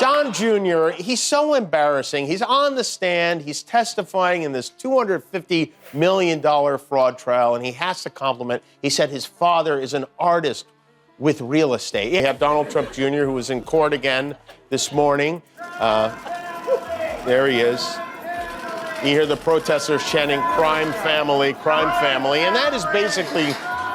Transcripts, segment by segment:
Don Jr., he's so embarrassing. He's on the stand. He's testifying in this $250 million fraud trial, and he has to compliment. He said his father is an artist with real estate. You have Donald Trump Jr., who was in court again this morning. There he is. You hear the protesters chanting, crime family, and that is basically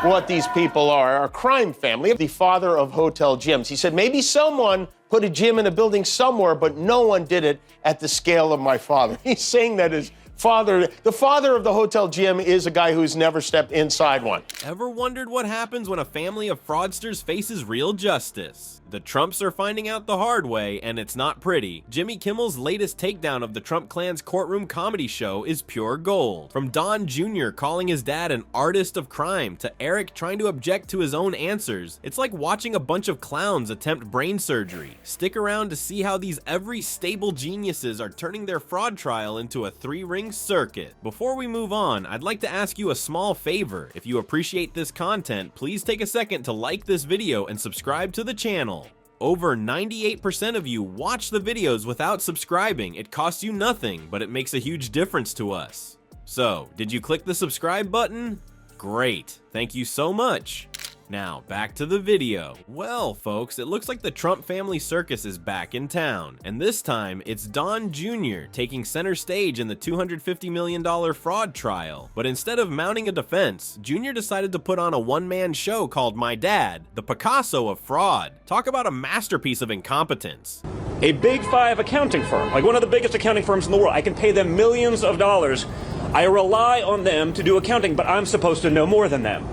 what these people are, a crime family. The father of hotel gyms. He said, maybe someone put a gym in a building somewhere, but no one did it at the scale of my father. He's saying that his father, the father of the hotel gym, is a guy who's never stepped inside one. Ever wondered what happens when a family of fraudsters faces real justice? The Trumps are finding out the hard way, and it's not pretty. Jimmy Kimmel's latest takedown of the Trump clan's courtroom comedy show is pure gold. From Don Jr. calling his dad an artist of crime to Eric trying to object to his own answers, it's like watching a bunch of clowns attempt brain surgery. Stick around to see how these every stable geniuses are turning their fraud trial into a three-ring circuit. Before we move on, I'd like to ask you a small favor. If you appreciate this content, please take a second to like this video and subscribe to the channel. Over 98% of you watch the videos without subscribing. It costs you nothing, but it makes a huge difference to us. So, did you click the subscribe button? Great, thank you so much. Now, back to the video. Well, folks, it looks like the Trump family circus is back in town, and this time, it's Don Jr. taking center stage in the $250 million fraud trial. But instead of mounting a defense, Jr. decided to put on a one-man show called My Dad, the Picasso of fraud. Talk about a masterpiece of incompetence. A Big Five accounting firm, like one of the biggest accounting firms in the world, I can pay them millions of dollars. I rely on them to do accounting, but I'm supposed to know more than them.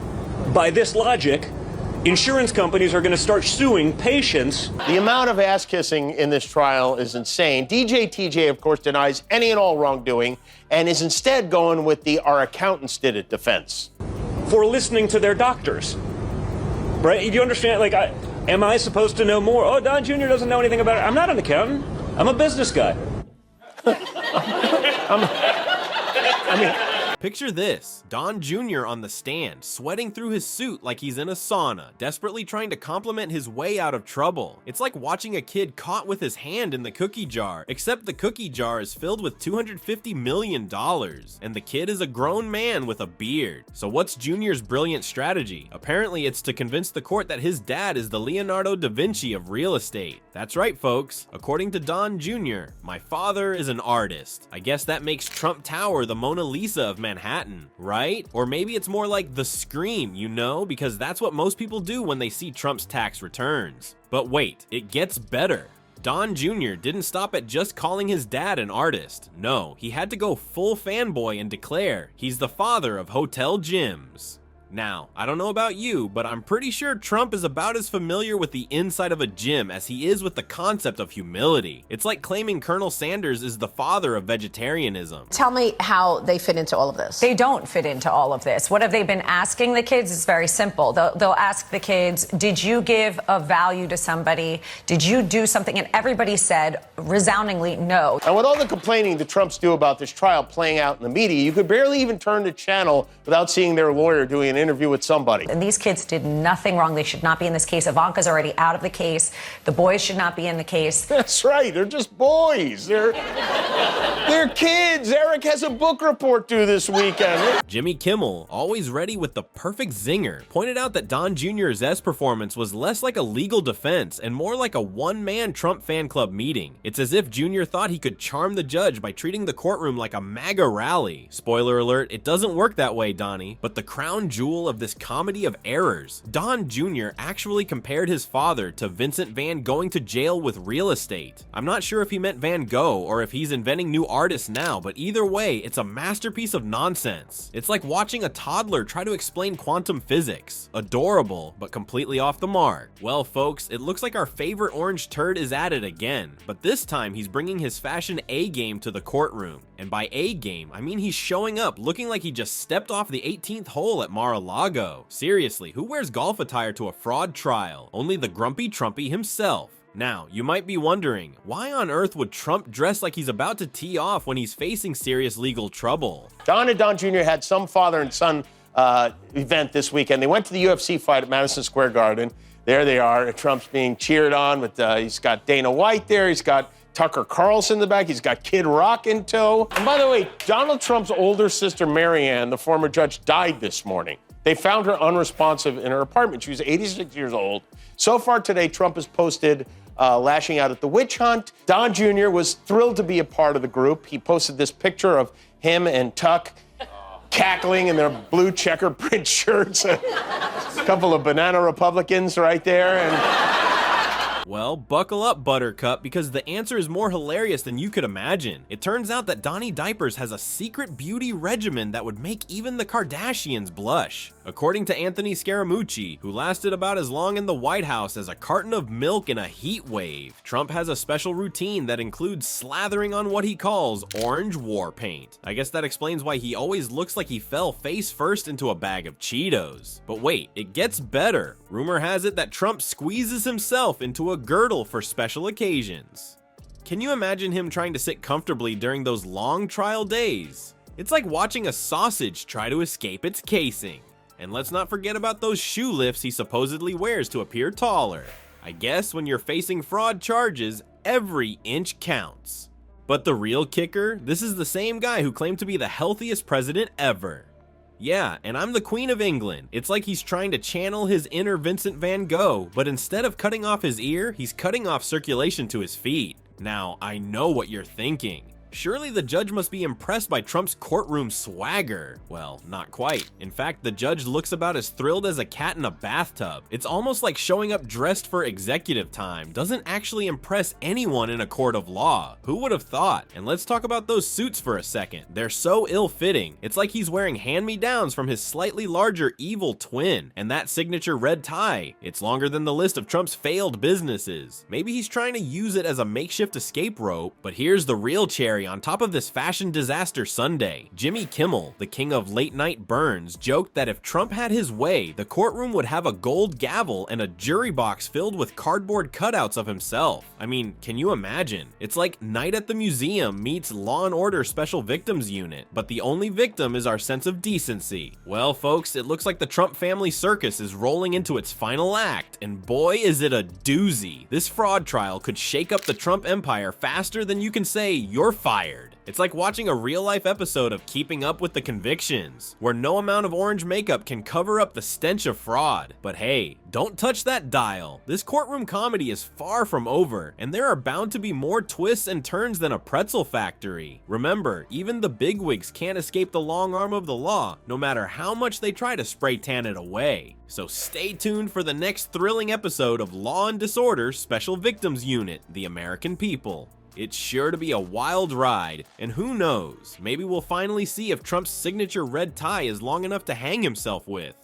By this logic, insurance companies are going to start suing patients. The amount of ass-kissing in this trial is insane. DJ TJ, of course, denies any and all wrongdoing and is instead going with the "our accountants did it" defense. For listening to their doctors. Right? Do you understand? Like, am I supposed to know more? Oh, Don Jr. doesn't know anything about it. I'm not an accountant. I'm a business guy. Picture this, Don Jr. on the stand, sweating through his suit like he's in a sauna, desperately trying to compliment his way out of trouble. It's like watching a kid caught with his hand in the cookie jar, except the cookie jar is filled with $250 million, and the kid is a grown man with a beard. So what's Jr.'s brilliant strategy? Apparently it's to convince the court that his dad is the Leonardo da Vinci of real estate. That's right, folks. According to Don Jr., my father is an artist. I guess that makes Trump Tower the Mona Lisa of Manhattan, right? Or maybe it's more like the Scream, you know, because that's what most people do when they see Trump's tax returns. But wait, it gets better. Don Jr. didn't stop at just calling his dad an artist. No, he had to go full fanboy and declare he's the father of hotel gyms. Now, I don't know about you, but I'm pretty sure Trump is about as familiar with the inside of a gym as he is with the concept of humility. It's like claiming Colonel Sanders is the father of vegetarianism. Tell me how they fit into all of this. They don't fit into all of this. What have they been asking the kids? It's very simple. They'll ask the kids, did you give a value to somebody? Did you do something? And everybody said resoundingly no. And with all the complaining the Trumps do about this trial playing out in the media, you could barely even turn the channel without seeing their lawyer doing an interview with somebody. And these kids did nothing wrong. They should not be in this case. Ivanka's already out of the case. The boys should not be in the case. That's right. They're just boys. They're kids. Eric has a book report due this weekend. Jimmy Kimmel, always ready with the perfect zinger, pointed out that Don Jr.'s performance was less like a legal defense and more like a one-man Trump fan club meeting. It's as if Jr. thought he could charm the judge by treating the courtroom like a MAGA rally. Spoiler alert, it doesn't work that way, Donnie. But the crown jewel of this comedy of errors, Don Jr. actually compared his father to Vincent Van going to jail with real estate. I'm not sure if he meant Van Gogh or if he's inventing new artists now, but either way, it's a masterpiece of nonsense. It's like watching a toddler try to explain quantum physics. Adorable, but completely off the mark. Well, folks, it looks like our favorite orange turd is at it again, but this time he's bringing his fashion A game to the courtroom. And by A game, I mean he's showing up looking like he just stepped off the 18th hole at Mar-a-Lago. Seriously, who wears golf attire to a fraud trial? Only the grumpy Trumpy himself. Now, you might be wondering, why on earth would Trump dress like he's about to tee off when he's facing serious legal trouble? Don and Don Jr. had some father and son event this weekend. They went to the UFC fight at Madison Square Garden. There they are. Trump's being cheered on with, he's got Dana White there. He's got Tucker Carlson in the back. He's got Kid Rock in tow. And by the way, Donald Trump's older sister, Marianne, the former judge, died this morning. They found her unresponsive in her apartment. She was 86 years old. So far today, Trump has posted lashing out at the witch hunt. Don Jr. was thrilled to be a part of the group. He posted this picture of him and Tuck cackling in their blue checker print shirts. A couple of banana Republicans right there. And well, buckle up, Buttercup, because the answer is more hilarious than you could imagine. It turns out that Donnie Diapers has a secret beauty regimen that would make even the Kardashians blush. According to Anthony Scaramucci, who lasted about as long in the White House as a carton of milk in a heat wave, Trump has a special routine that includes slathering on what he calls orange war paint. I guess that explains why he always looks like he fell face first into a bag of Cheetos. But wait, it gets better. Rumor has it that Trump squeezes himself into a girdle for special occasions. Can you imagine him trying to sit comfortably during those long trial days? It's like watching a sausage try to escape its casing. And let's not forget about those shoe lifts he supposedly wears to appear taller. I guess when you're facing fraud charges, every inch counts. But the real kicker, this is the same guy who claimed to be the healthiest president ever. Yeah, and I'm the Queen of England. It's like he's trying to channel his inner Vincent van Gogh, but instead of cutting off his ear, he's cutting off circulation to his feet. Now, I know what you're thinking. Surely the judge must be impressed by Trump's courtroom swagger. Well, not quite. In fact, the judge looks about as thrilled as a cat in a bathtub. It's almost like showing up dressed for executive time doesn't actually impress anyone in a court of law. Who would have thought? And let's talk about those suits for a second. They're so ill-fitting. It's like he's wearing hand-me-downs from his slightly larger evil twin. And that signature red tie, it's longer than the list of Trump's failed businesses. Maybe he's trying to use it as a makeshift escape rope, but here's the real cherry on top of this fashion disaster Sunday. Jimmy Kimmel, the king of late-night burns, joked that if Trump had his way, the courtroom would have a gold gavel and a jury box filled with cardboard cutouts of himself. I mean, can you imagine? It's like Night at the Museum meets Law & Order Special Victims Unit, but the only victim is our sense of decency. Well, folks, it looks like the Trump family circus is rolling into its final act, and boy is it a doozy. This fraud trial could shake up the Trump empire faster than you can say you're fired. It's like watching a real-life episode of Keeping Up with the Convictions, where no amount of orange makeup can cover up the stench of fraud. But hey, don't touch that dial. This courtroom comedy is far from over, and there are bound to be more twists and turns than a pretzel factory. Remember, even the bigwigs can't escape the long arm of the law, no matter how much they try to spray tan it away. So stay tuned for the next thrilling episode of Law and Disorder Special Victims Unit, The American People. It's sure to be a wild ride, and who knows, maybe we'll finally see if Trump's signature red tie is long enough to hang himself with.